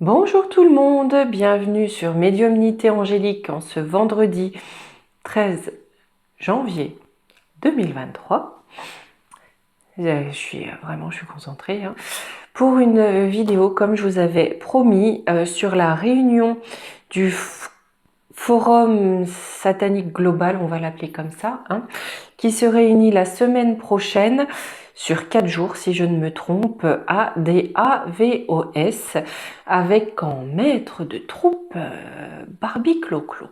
Bonjour tout le monde, bienvenue sur Médiumnité Angélique en ce vendredi 13 janvier 2023. Je suis concentrée pour une vidéo comme je vous avais promis sur la réunion du Forum satanique global, on va l'appeler comme ça, qui se réunit la semaine prochaine sur 4 jours, si je ne me trompe, à DAVOS, avec en maître de troupe Barbie Clo-Clo.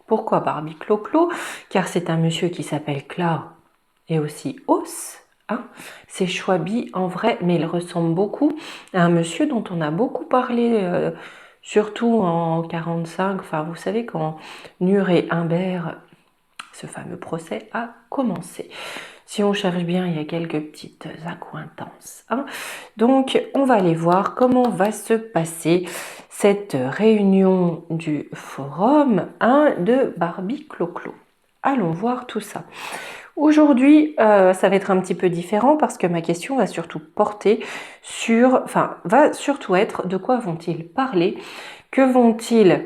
Pourquoi Barbie Clo-Clo? Car c'est un monsieur qui s'appelle Cla et aussi Os. C'est Chouabi en vrai, mais il ressemble beaucoup à un monsieur dont on a beaucoup parlé, surtout en 45, enfin vous savez quand Nur et Humbert, ce fameux procès a commencé. Si on cherche bien, il y a quelques petites accointances. Donc, on va aller voir comment va se passer cette réunion du forum de Barbie Clo-Clo. Allons voir tout ça. Aujourd'hui, ça va être un petit peu différent parce que ma question va surtout porter sur, va surtout être de quoi vont-ils parler, que vont-ils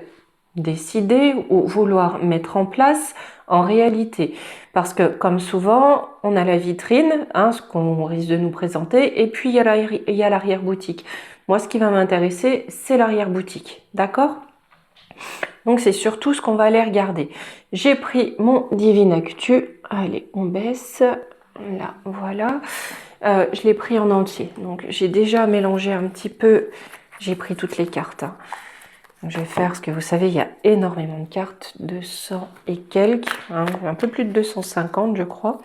décider ou vouloir mettre en place en réalité. Parce que comme souvent, on a la vitrine, ce qu'on risque de nous présenter, et puis il y a l'arrière-boutique. Moi, ce qui va m'intéresser, c'est l'arrière-boutique. D'accord ? Donc, c'est surtout ce qu'on va aller regarder. J'ai pris mon Divine Actu. Allez, on baisse. Là, voilà. Je l'ai pris en entier. Donc, j'ai déjà mélangé un petit peu. J'ai pris toutes les cartes. Donc, je vais faire ce que vous savez, il y a énormément de cartes. 200 et quelques. Un peu plus de 250, je crois.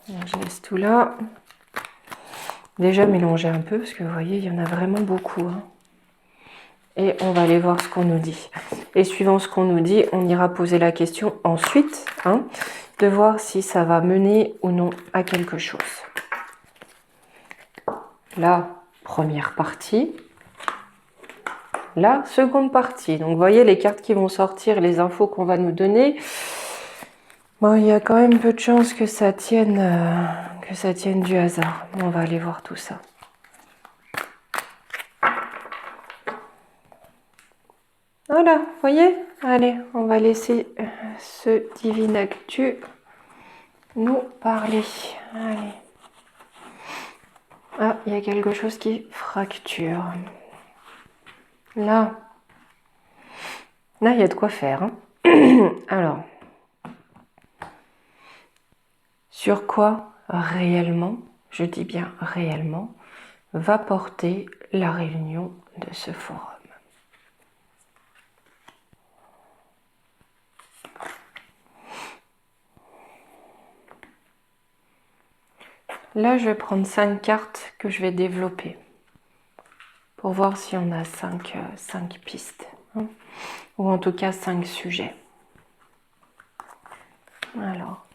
Donc, je laisse tout là. Déjà mélanger un peu, parce que vous voyez, il y en a vraiment beaucoup. Et on va aller voir ce qu'on nous dit. Et suivant ce qu'on nous dit, on ira poser la question ensuite, de voir si ça va mener ou non à quelque chose. La première partie. La seconde partie. Donc vous voyez les cartes qui vont sortir, les infos qu'on va nous donner. Bon, il y a quand même peu de chances que ça tienne du hasard. On va aller voir tout ça. Voilà, vous voyez? Allez, on va laisser ce Divine Actu nous parler. Allez. Ah, il y a quelque chose qui fracture. Là, il y a de quoi faire. Alors, sur quoi réellement, je dis bien réellement, va porter la réunion de ce forum? Là, je vais prendre 5 cartes que je vais développer pour voir si on a 5 pistes, ou en tout cas 5 sujets. Alors,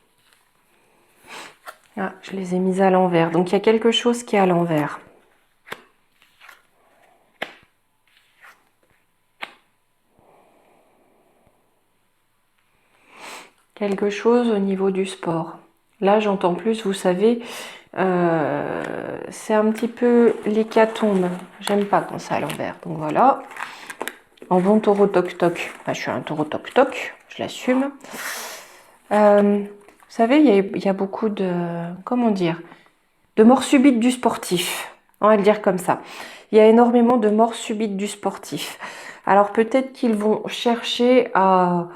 je les ai mises à l'envers. Donc, il y a quelque chose qui est à l'envers. Quelque chose au niveau du sport. Là, j'entends plus, vous savez, c'est un petit peu l'hécatombe. J'aime pas quand c'est à l'envers. Donc voilà. En bon taureau toc-toc. Je suis un taureau toc-toc, je l'assume. Vous savez, il y a beaucoup de, comment dire, de morts subites du sportif. On va le dire comme ça. Il y a énormément de morts subites du sportif. Alors peut-être qu'ils vont chercher à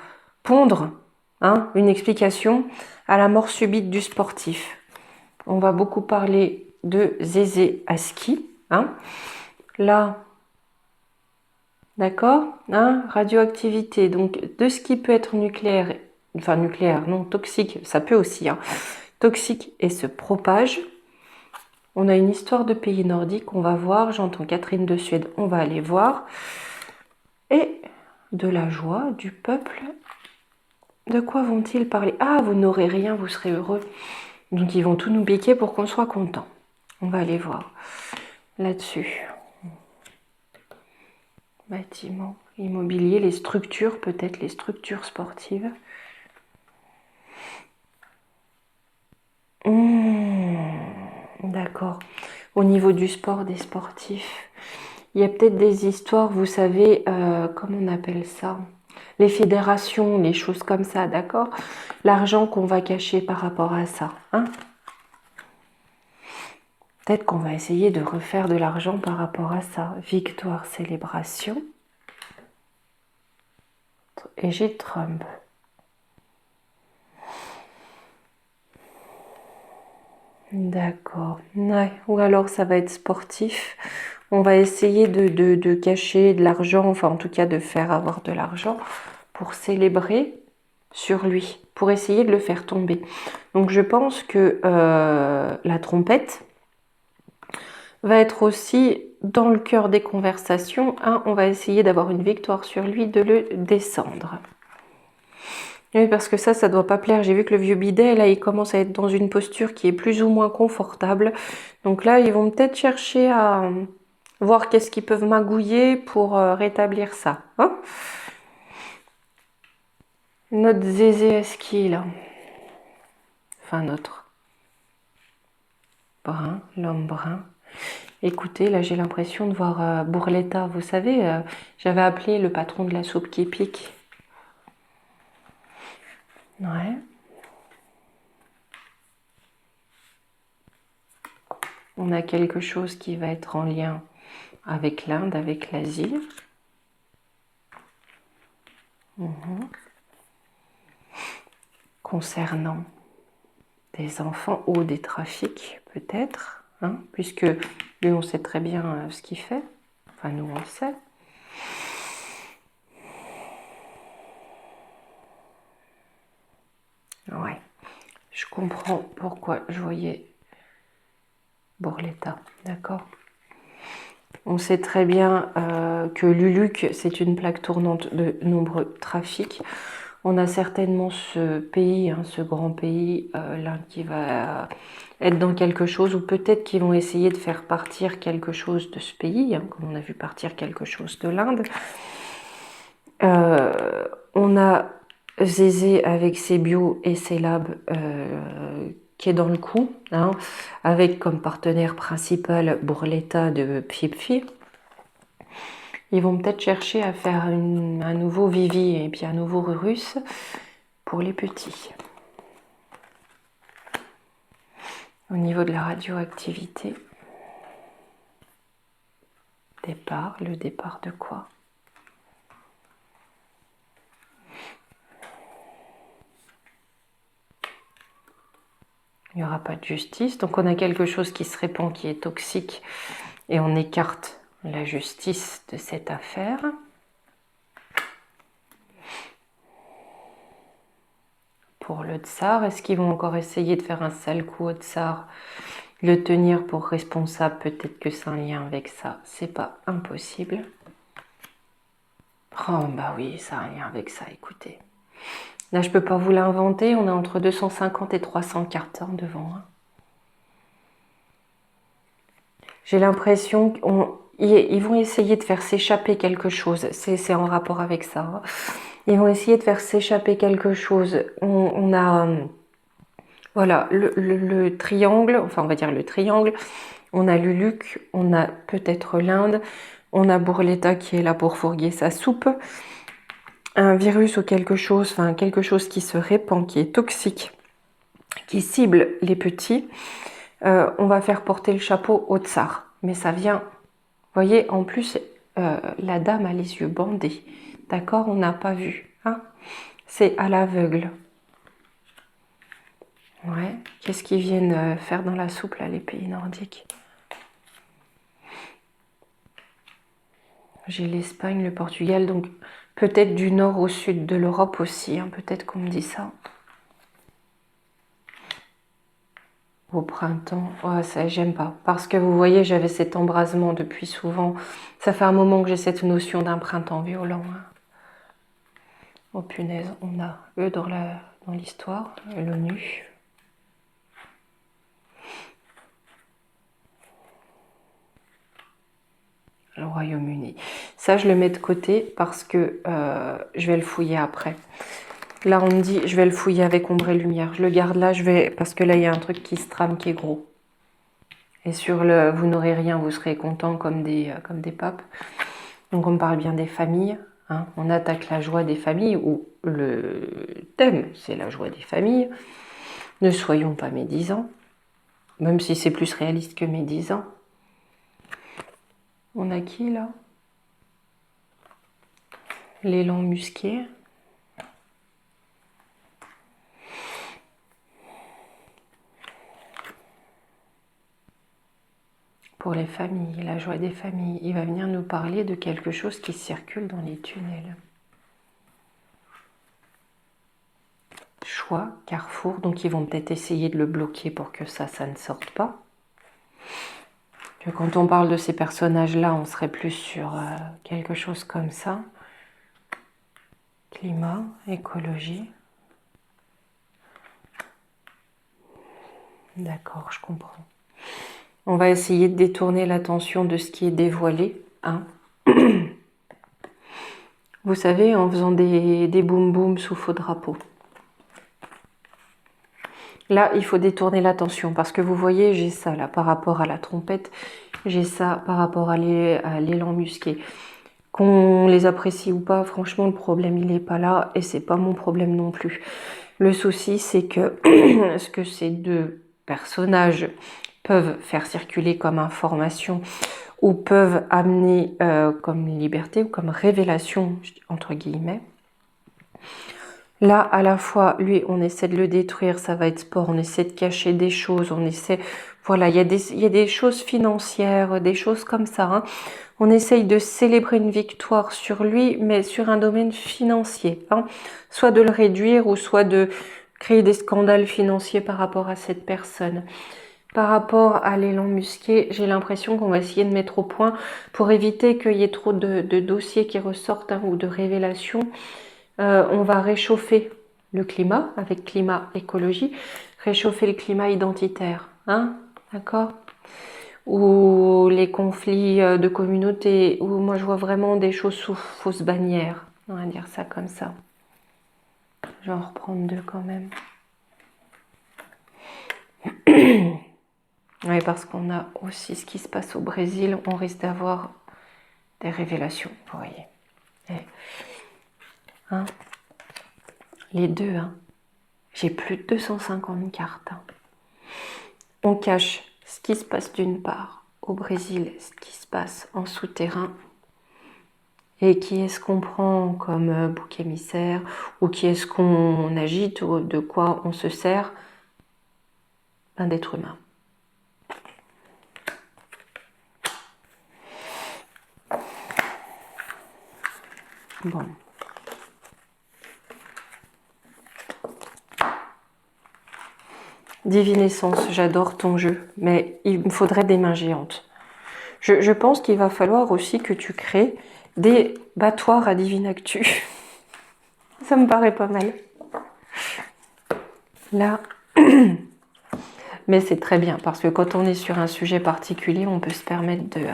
pondre une explication à la mort subite du sportif. On va beaucoup parler de Zézé Aski. Là, d'accord, radioactivité, donc de ce qui peut être nucléaire, enfin nucléaire, non, toxique, ça peut aussi, toxique et se propage. On a une histoire de pays nordiques, on va voir, j'entends Catherine de Suède, on va aller voir. Et de la joie du peuple. De quoi vont-ils parler? Ah, vous n'aurez rien, vous serez heureux. Donc ils vont tout nous piquer pour qu'on soit content. On va aller voir là-dessus. Bâtiment, immobilier, les structures, peut-être les structures sportives. D'accord. Au niveau du sport, des sportifs, Il y a peut-être des histoires, vous savez, comment on appelle ça? Les fédérations, les choses comme ça, d'accord? L'argent qu'on va cacher par rapport à ça, hein? Peut-être qu'on va essayer de refaire de l'argent par rapport à ça. Victoire, célébration. Et j'ai Trump. D'accord. Ouais. Ou alors ça va être sportif. On va essayer de cacher de l'argent, enfin en tout cas de faire avoir de l'argent pour célébrer sur lui, pour essayer de le faire tomber. Donc je pense que la trompette va être aussi dans le cœur des conversations. Hein, on va essayer d'avoir une victoire sur lui, de le descendre. Oui, parce que ça doit pas plaire. J'ai vu que le vieux bidet, là, il commence à être dans une posture qui est plus ou moins confortable. Donc là, ils vont peut-être chercher à voir qu'est-ce qu'ils peuvent magouiller pour rétablir ça. Hein, notre zézé Eski, là. Enfin, notre brun, l'homme brun. Écoutez, là, j'ai l'impression de voir Bourletta. Vous savez, j'avais appelé le patron de la soupe qui pique. Ouais. On a quelque chose qui va être en lien avec l'Inde, avec l'Asie. Concernant des enfants ou des trafics, peut-être, hein, puisque lui, on sait très bien ce qu'il fait. Enfin, nous, on le sait. Ouais, je comprends pourquoi je voyais Bourletta, d'accord. On sait très bien que Luluc, c'est une plaque tournante de nombreux trafics. On a certainement ce pays, hein, ce grand pays, l'Inde qui va être dans quelque chose, ou peut-être qu'ils vont essayer de faire partir quelque chose de ce pays, hein, comme on a vu partir quelque chose de l'Inde. On a Zézé avec ses bio et ses labs qui est dans le coup, hein, avec comme partenaire principal Bourletta de Pfipfi. Ils vont peut-être chercher à faire un nouveau Vivi et puis un nouveau Rurus pour les petits. Au niveau de la radioactivité, départ, le départ de quoi? Il n'y aura pas de justice, donc on a quelque chose qui se répand, qui est toxique, et on écarte la justice de cette affaire. Pour le tsar, est-ce qu'ils vont encore essayer de faire un sale coup au tsar, le tenir pour responsable? Peut-être que c'est un lien avec ça, c'est pas impossible. Oh bah oui, ça a un lien avec ça, écoutez. Là, je peux pas vous l'inventer, on est entre 250 et 300 cartes devant. Hein. J'ai l'impression qu'ils vont essayer de faire s'échapper quelque chose. C'est en rapport avec ça. Hein. Ils vont essayer de faire s'échapper quelque chose. On a voilà le triangle, enfin on va dire le triangle. On a Luluc, on a peut-être l'Inde, on a Bourletta qui est là pour fourguer sa soupe. Un virus ou quelque chose, enfin quelque chose qui se répand, qui est toxique, qui cible les petits. On va faire porter le chapeau au tsar. Mais ça vient, vous voyez, en plus, la dame a les yeux bandés. D'accord, on n'a pas vu. Hein, c'est à l'aveugle. Ouais, qu'est-ce qu'ils viennent faire dans la soupe, là, les pays nordiques? J'ai l'Espagne, le Portugal, donc peut-être du nord au sud de l'Europe aussi. Hein, peut-être qu'on me dit ça. Au printemps, oh, ça j'aime pas. Parce que vous voyez, j'avais cet embrasement depuis souvent. Ça fait un moment que j'ai cette notion d'un printemps violent. Hein. Oh punaise, on a eux dans l'histoire, l'ONU. Le Royaume-Uni. Ça, je le mets de côté parce que je vais le fouiller après. Là, on me dit, je vais le fouiller avec ombre et lumière. Je le garde là, parce que là, il y a un truc qui se trame qui est gros. Et sur le vous n'aurez rien, vous serez content comme des papes. Donc on parle bien des familles. Hein. On attaque la joie des familles, ou le thème, c'est la joie des familles. Ne soyons pas médisants, même si c'est plus réaliste que médisant. On a qui là? L'élan musqué. Pour les familles, la joie des familles. Il va venir nous parler de quelque chose qui circule dans les tunnels. Choix, carrefour, donc ils vont peut-être essayer de le bloquer pour que ça ne sorte pas. Que quand on parle de ces personnages-là, on serait plus sur quelque chose comme ça. Climat, écologie. D'accord, je comprends. On va essayer de détourner l'attention de ce qui est dévoilé. Hein. Vous savez, en faisant des boum boum sous faux drapeau. Là, il faut détourner l'attention parce que vous voyez, j'ai ça là par rapport à la trompette, j'ai ça par rapport à l'élan musqué. Qu'on les apprécie ou pas, franchement, le problème, il n'est pas là et c'est pas mon problème non plus. Le souci, c'est que ce que ces deux personnages peuvent faire circuler comme information ou peuvent amener comme liberté ou comme révélation, entre guillemets. Là, à la fois, lui, on essaie de le détruire, ça va être sport, on essaie de cacher des choses, on essaie... Voilà, il y a des choses financières, des choses comme ça. Hein. On essaye de célébrer une victoire sur lui, mais sur un domaine financier. Hein. Soit de le réduire, ou soit de créer des scandales financiers par rapport à cette personne. Par rapport à l'élan musqué, j'ai l'impression qu'on va essayer de mettre au point pour éviter qu'il y ait trop de dossiers qui ressortent hein, ou de révélations. On va réchauffer le climat avec climat écologie, réchauffer le climat identitaire, hein, d'accord? Ou les conflits de communauté, où moi je vois vraiment des choses sous fausse bannière, on va dire ça comme ça. Je vais en reprendre deux quand même. Oui, parce qu'on a aussi ce qui se passe au Brésil, on risque d'avoir des révélations, vous voyez. Et, hein, les deux, hein. J'ai plus de 250 cartes. Hein. On cache ce qui se passe d'une part au Brésil, ce qui se passe en souterrain, et qui est-ce qu'on prend comme bouc émissaire, ou qui est-ce qu'on agite, ou de quoi on se sert, d'être humain. Bon. Divine Essence, j'adore ton jeu, mais il me faudrait des mains géantes. Je pense qu'il va falloir aussi que tu crées des battoirs à Divine Actu. Ça me paraît pas mal. Là, mais c'est très bien, parce que quand on est sur un sujet particulier, on peut se permettre de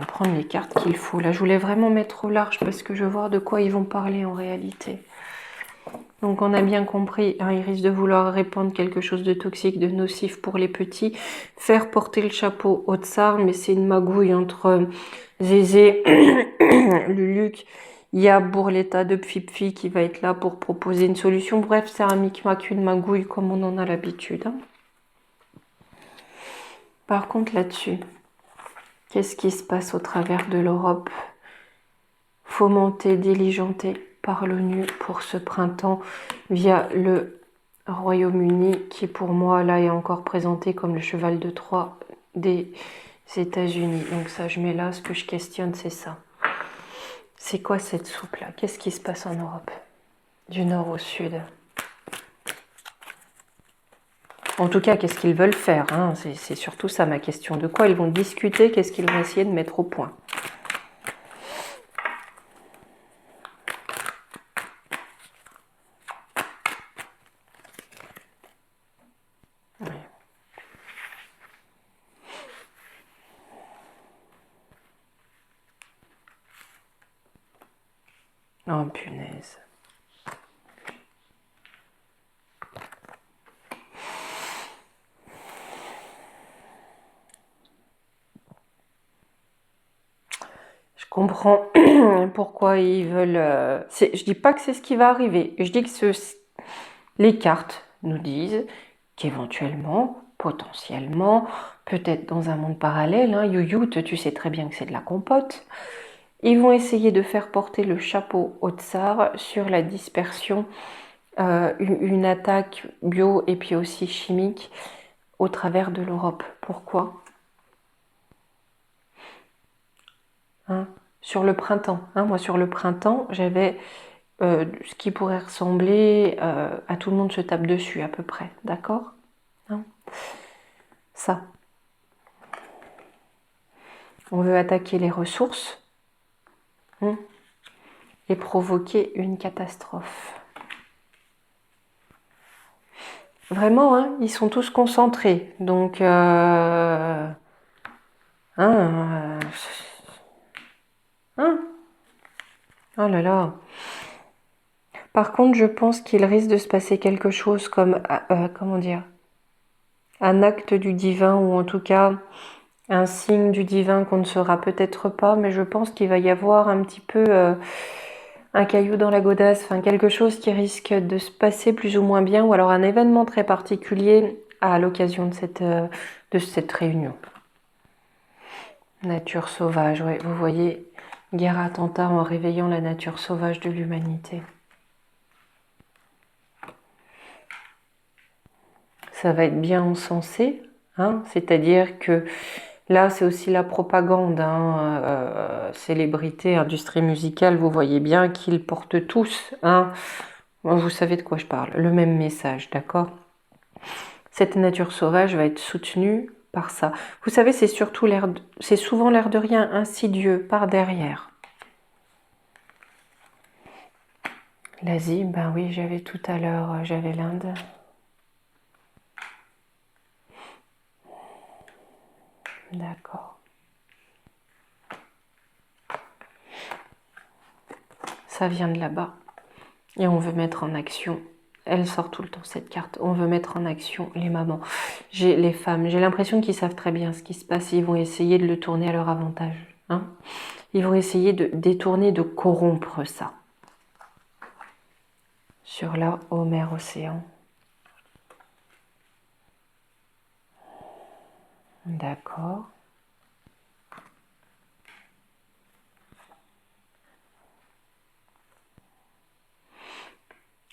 prendre les cartes qu'il faut. Là, je voulais vraiment mettre au large, parce que je veux voir de quoi ils vont parler en réalité. Donc on a bien compris, hein, il risque de vouloir répandre quelque chose de toxique, de nocif pour les petits, faire porter le chapeau au tsar, mais c'est une magouille entre Zézé, Luluc, il y a Bourletta de Pfipfi qui va être là pour proposer une solution. Bref, c'est un micmac, une magouille comme on en a l'habitude. Hein. Par contre là-dessus, qu'est-ce qui se passe au travers de l'Europe? Fomenté, diligenté par l'ONU pour ce printemps via le Royaume-Uni qui pour moi là est encore présenté comme le cheval de Troie des États-Unis. Donc ça je mets là, ce que je questionne c'est ça. C'est quoi cette soupe là? Qu'est-ce qui se passe en Europe? Du nord au sud. En tout cas, qu'est-ce qu'ils veulent faire hein? C'est surtout ça ma question. De quoi ils vont discuter? Qu'est-ce qu'ils vont essayer de mettre au point? Oh punaise. comprends pourquoi ils veulent... je dis pas que c'est ce qui va arriver. Je dis que les cartes nous disent qu'éventuellement, potentiellement, peut-être dans un monde parallèle, hein, Youyou, tu sais très bien que c'est de la compote, ils vont essayer de faire porter le chapeau au tsar sur la dispersion, une attaque bio et puis aussi chimique au travers de l'Europe. Pourquoi? Hein, sur le printemps. Hein, moi, sur le printemps, j'avais ce qui pourrait ressembler à tout le monde se tape dessus à peu près. D'accord? Hein, ça. On veut attaquer les ressources, hein, et provoquer une catastrophe. Vraiment, hein, ils sont tous concentrés. Donc, hein, oh là là. Par contre, je pense qu'il risque de se passer quelque chose comme, comment dire, un acte du divin, ou en tout cas un signe du divin qu'on ne saura peut-être pas, mais je pense qu'il va y avoir un petit peu un caillou dans la godasse, enfin quelque chose qui risque de se passer plus ou moins bien, ou alors un événement très particulier à l'occasion de cette réunion. Nature sauvage, ouais, vous voyez, guerre attentat en réveillant la nature sauvage de l'humanité. Ça va être bien encensé, hein, c'est-à-dire que là, c'est aussi la propagande, hein, célébrité, industrie musicale, vous voyez bien qu'ils portent tous, hein, vous savez de quoi je parle, le même message, d'accord? Cette nature sauvage va être soutenue par ça. Vous savez, c'est surtout c'est souvent l'air de rien insidieux par derrière. L'Asie, ben oui, j'avais tout à l'heure, j'avais l'Inde. D'accord. Ça vient de là-bas. Et on veut mettre en action. Elle sort tout le temps cette carte. On veut mettre en action les mamans, les femmes. J'ai l'impression qu'ils savent très bien ce qui se passe. Ils vont essayer de le tourner à leur avantage. Hein, ils vont essayer de détourner, de corrompre ça. Sur la mer océan. D'accord.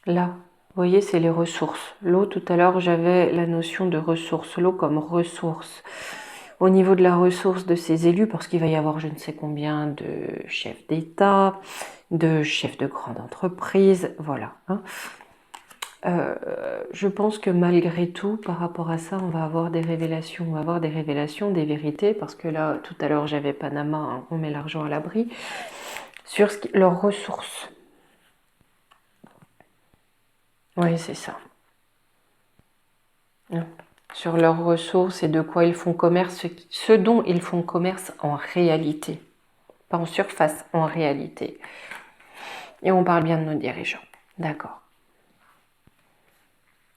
Là, vous voyez, c'est les ressources. L'eau, tout à l'heure, j'avais la notion de ressources. L'eau comme ressource. Au niveau de la ressource de ces élus, parce qu'il va y avoir je ne sais combien de chefs d'État, de chefs de grandes entreprises, voilà. Hein. Je pense que malgré tout, par rapport à ça, on va avoir des révélations. On va avoir des révélations, des vérités, parce que là, tout à l'heure, j'avais Panama, hein, on met l'argent à l'abri, sur leurs ressources. Oui, c'est ça. Sur leurs ressources et de quoi ils font commerce, ce dont ils font commerce en réalité. Pas en surface, en réalité. Et on parle bien de nos dirigeants. D'accord.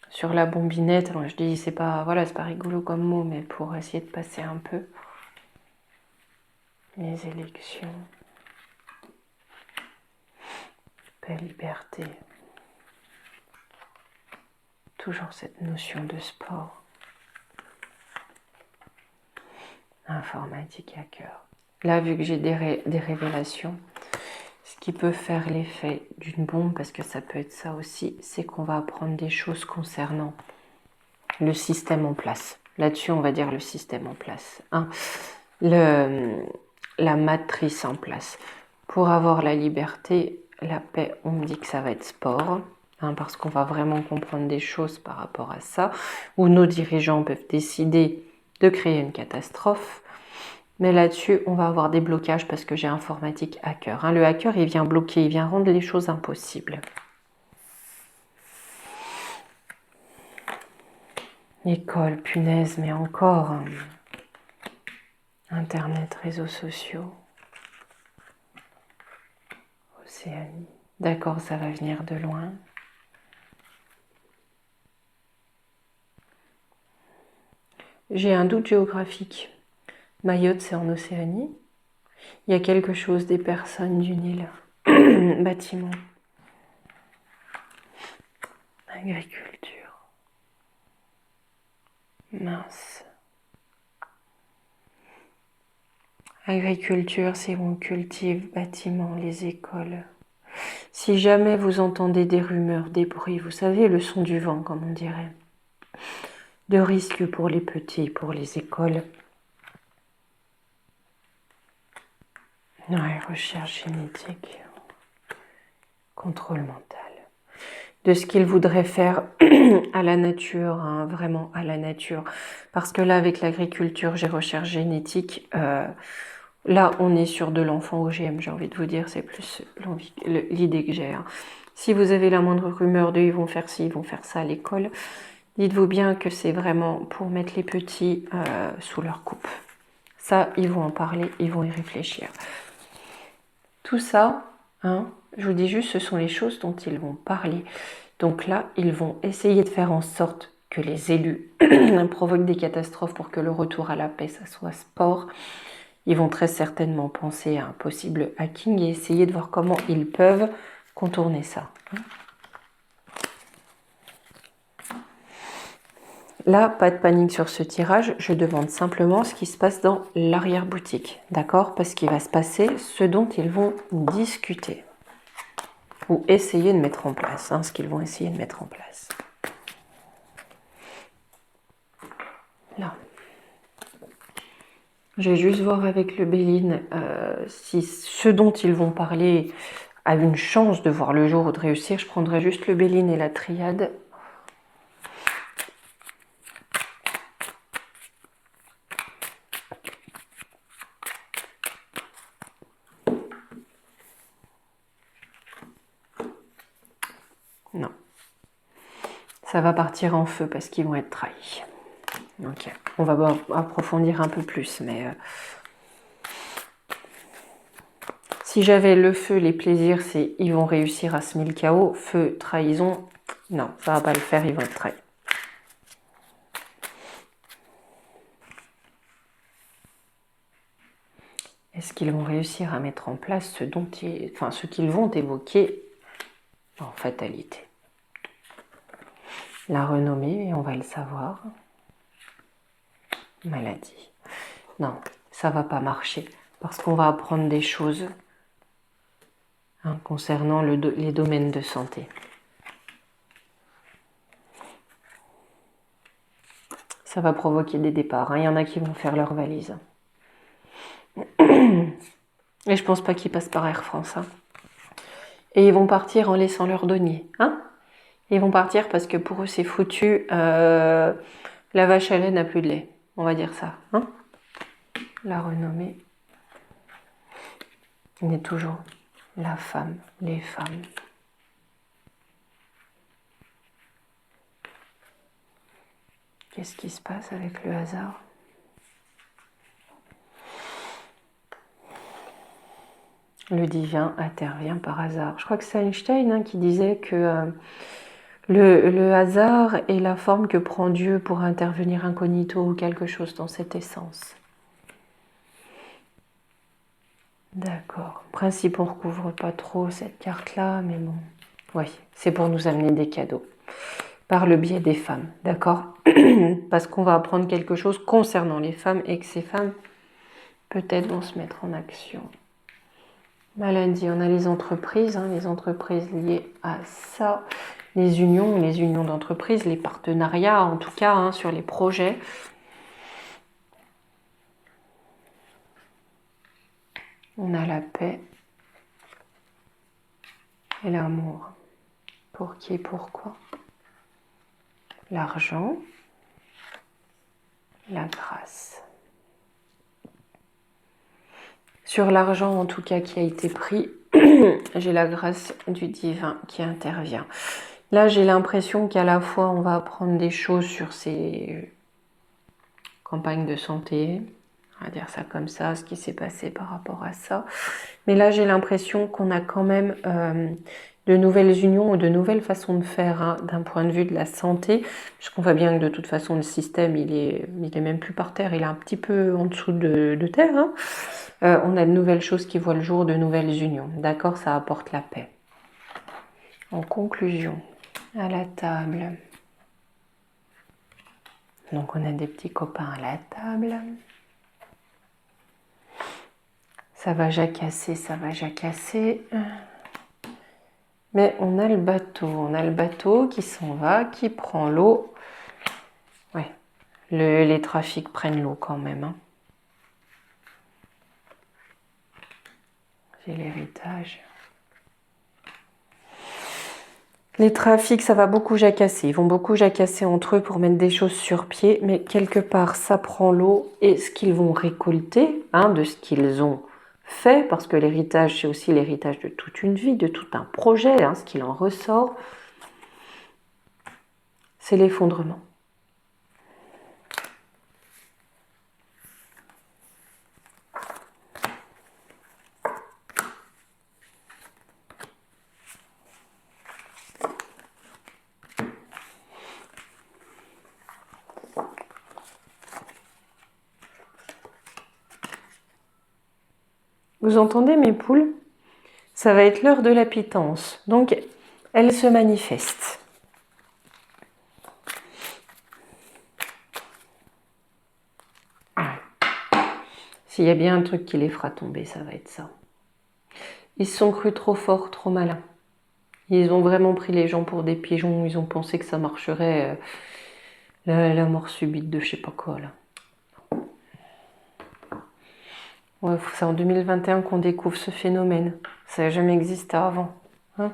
Sur la bombinette, alors je dis c'est pas rigolo comme mot, mais pour essayer de passer un peu. Les élections. Paix, liberté. Toujours cette notion de sport. Informatique à cœur. Là, vu que j'ai des révélations, ce qui peut faire l'effet d'une bombe, parce que ça peut être ça aussi, c'est qu'on va apprendre des choses concernant le système en place. Là-dessus, on va dire le système en place. Hein. La matrice en place. Pour avoir la liberté, la paix, on me dit que ça va être sport, hein, parce qu'on va vraiment comprendre des choses par rapport à ça, où nos dirigeants peuvent décider de créer une catastrophe. Mais là-dessus, on va avoir des blocages parce que j'ai informatique hacker. Hein. Le hacker, il vient bloquer, il vient rendre les choses impossibles. École, punaise, mais encore. Hein. Internet, réseaux sociaux. Océanie. D'accord, ça va venir de loin. J'ai un doute géographique. Mayotte, c'est en Océanie. Il y a quelque chose des personnes du Nil. Bâtiment. du Nil. Bâtiment. Agriculture. Mince. Agriculture, c'est où on cultive, bâtiment, les écoles. Si jamais vous entendez des rumeurs, des bruits, vous savez, le son du vent, comme on dirait, de risques pour les petits, pour les écoles. Ouais, recherche génétique, contrôle mental. De ce qu'ils voudraient faire à la nature, hein, vraiment à la nature. Parce que là, avec l'agriculture, j'ai recherche génétique. Là, on est sur de l'enfant OGM, j'ai envie de vous dire, c'est plus l'idée que j'ai. Hein. Si vous avez la moindre rumeur de ils vont faire ci, ils vont faire ça à l'école, dites-vous bien que c'est vraiment pour mettre les petits sous leur coupe. Ça, ils vont en parler, ils vont y réfléchir. Tout ça, hein, je vous dis juste, ce sont les choses dont ils vont parler. Donc là, ils vont essayer de faire en sorte que les élus provoquent des catastrophes pour que le retour à la paix, ça soit sport. Ils vont très certainement penser à un possible hacking et essayer de voir comment ils peuvent contourner ça. Là, pas de panique sur ce tirage, je demande simplement ce qui se passe dans l'arrière-boutique, d'accord? Parce qu'il va se passer ce dont ils vont discuter ou essayer de mettre en place, hein, ce qu'ils vont essayer de mettre en place. Là. Je vais juste voir avec le Béline si ce dont ils vont parler a une chance de voir le jour ou de réussir. Je prendrai juste le Béline et la triade. Non. Ça va partir en feu parce qu'ils vont être trahis. Ok. On va approfondir un peu plus, mais... si j'avais le feu, les plaisirs, c'est ils vont réussir à semer le chaos. Feu, trahison, non, ça va pas le faire, ils vont être trahis. Est-ce qu'ils vont réussir à mettre en place ce qu'ils vont évoquer en fatalité? La renommée, on va le savoir. Maladie. Non, ça va pas marcher parce qu'on va apprendre des choses concernant les domaines de santé. Ça va provoquer des départs. Il y en a qui vont faire leur valise. Et je pense pas qu'ils passent par Air France. Et ils vont partir en laissant leur denier. Ils vont partir parce que pour eux c'est foutu. La vache à lait n'a plus de lait. On va dire ça. La renommée. Il est toujours la femme, les femmes. Qu'est-ce qui se passe avec le hasard? Le divin intervient par hasard. Je crois que c'est Einstein qui disait que le hasard est la forme que prend Dieu pour intervenir incognito ou quelque chose dans cette essence. D'accord. En principe, on ne recouvre pas trop cette carte-là, mais bon. Oui, c'est pour nous amener des cadeaux. Par le biais des femmes, d'accord? Parce qu'on va apprendre quelque chose concernant les femmes et que ces femmes, peut-être, vont se mettre en action. Maladie, on a les entreprises liées à ça. Les unions d'entreprises, les partenariats, en tout cas, sur les projets. On a la paix et l'amour. Pour qui et pourquoi? L'argent, la grâce. Sur l'argent, en tout cas, qui a été pris, j'ai la grâce du divin qui intervient. Là, j'ai l'impression qu'à la fois, on va apprendre des choses sur ces campagnes de santé, on va dire ça comme ça, ce qui s'est passé par rapport à ça. Mais là, j'ai l'impression qu'on a quand même de nouvelles unions ou de nouvelles façons de faire d'un point de vue de la santé, puisqu'on voit bien que de toute façon, le système, il est même plus par terre, il est un petit peu en dessous de terre. On a de nouvelles choses qui voient le jour, de nouvelles unions. D'accord? Ça apporte la paix. En conclusion, à la table. Donc on a des petits copains à la table. Ça va jacasser, ça va jacasser. Mais on a le bateau qui s'en va, qui prend l'eau. Ouais, les trafics prennent l'eau quand même. Hein. J'ai l'héritage. Les trafics, ça va beaucoup jacasser. Ils vont beaucoup jacasser entre eux pour mettre des choses sur pied, mais quelque part, ça prend l'eau et ce qu'ils vont récolter, hein, de ce qu'ils ont fait, parce que l'héritage, c'est aussi l'héritage de toute une vie, de tout un projet, hein, ce qu'il en ressort, c'est l'effondrement. Vous entendez mes poules? Ça va être l'heure de la pitance. Donc, elle se manifeste. S'il y a bien un truc qui les fera tomber, ça va être ça. Ils se sont crus trop forts, trop malins. Ils ont vraiment pris les gens pour des pigeons. Ils ont pensé que ça marcherait. La mort subite de je sais pas quoi, là. Ouais, c'est en 2021 qu'on découvre ce phénomène. Ça n'a jamais existé avant. Hein?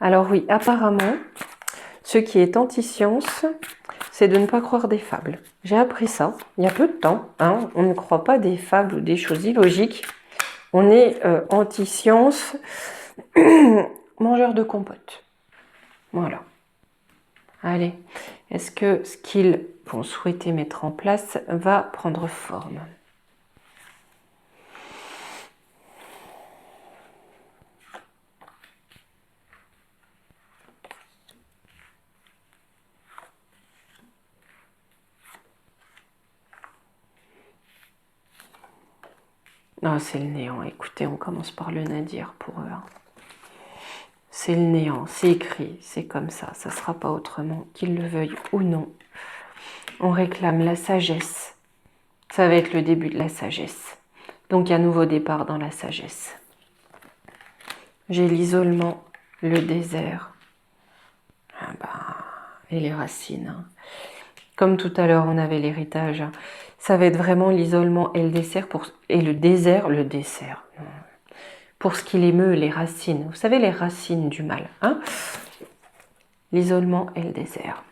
Alors oui, apparemment, ce qui est anti-science, c'est de ne pas croire des fables. J'ai appris ça il y a peu de temps. Hein. On ne croit pas des fables ou des choses illogiques. On est anti-science, mangeur de compote. Voilà. Allez, est-ce que ce qu'ils vont souhaiter mettre en place va prendre forme? Non, c'est le néant. Écoutez, on commence par le nadir pour eux. Hein. C'est le néant, c'est écrit, c'est comme ça ne sera pas autrement, qu'ils le veuillent ou non. On réclame la sagesse. Ça va être le début de la sagesse. Donc, un nouveau départ dans la sagesse. J'ai l'isolement, le désert. Ah bah, et les racines. Hein. Comme tout à l'heure, on avait l'héritage. Hein. Ça va être vraiment l'isolement et le désert. Et le désert. Pour ce qui l'émeut, les racines. Vous savez, les racines du mal. Hein, l'isolement et le désert.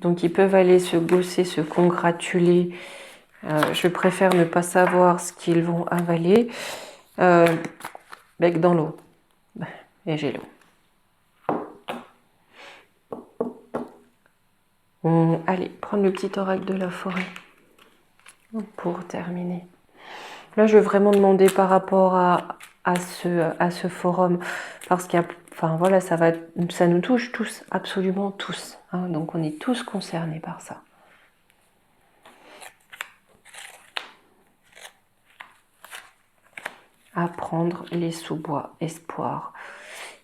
Donc, ils peuvent aller se gosser, se congratuler. Je préfère ne pas savoir ce qu'ils vont avaler. Bec dans l'eau. Et j'ai l'eau. Allez, prendre le petit oracle de la forêt. Pour terminer. Là, je veux vraiment demander par rapport à ce forum. Parce qu'il y a... Enfin, voilà, ça nous touche tous, absolument tous. Hein, donc, on est tous concernés par ça. Apprendre les sous-bois, espoir.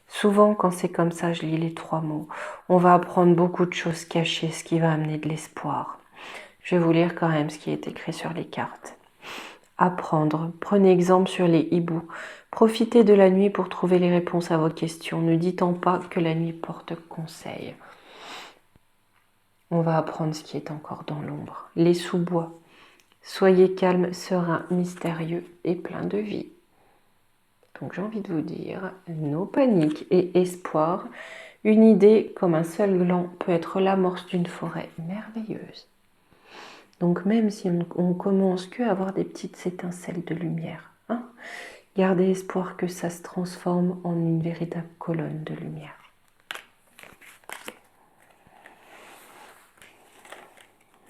Souvent, quand c'est comme ça, je lis les 3 mots. On va apprendre beaucoup de choses cachées, ce qui va amener de l'espoir. Je vais vous lire quand même ce qui est écrit sur les cartes. Apprendre. Prenez exemple sur les hiboux. Profitez de la nuit pour trouver les réponses à vos questions. Ne dit-on pas que la nuit porte conseil? On va apprendre ce qui est encore dans l'ombre. Les sous-bois. Soyez calme, serein, mystérieux et plein de vie. Donc j'ai envie de vous dire, nos paniques et espoir, une idée comme un seul gland peut être l'amorce d'une forêt merveilleuse. Donc même si on commence qu'à avoir des petites étincelles de lumière, hein, gardez espoir que ça se transforme en une véritable colonne de lumière.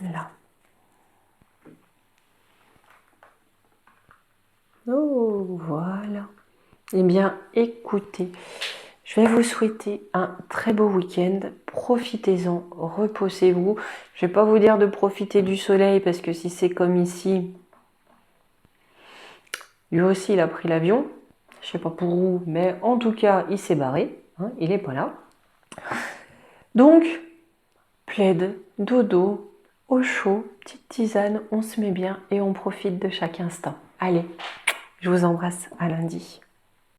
Là. Oh, voilà. Eh bien, écoutez, Je vais vous souhaiter un très beau week-end. Profitez-en, reposez-vous. Je vais pas vous dire de profiter du soleil parce que si c'est comme ici, lui aussi il a pris l'avion. Je sais pas pour où, mais en tout cas il s'est barré. Hein, il est pas là. Donc, plaid, dodo, au chaud, petite tisane, on se met bien et on profite de chaque instant. Allez, je vous embrasse, à lundi.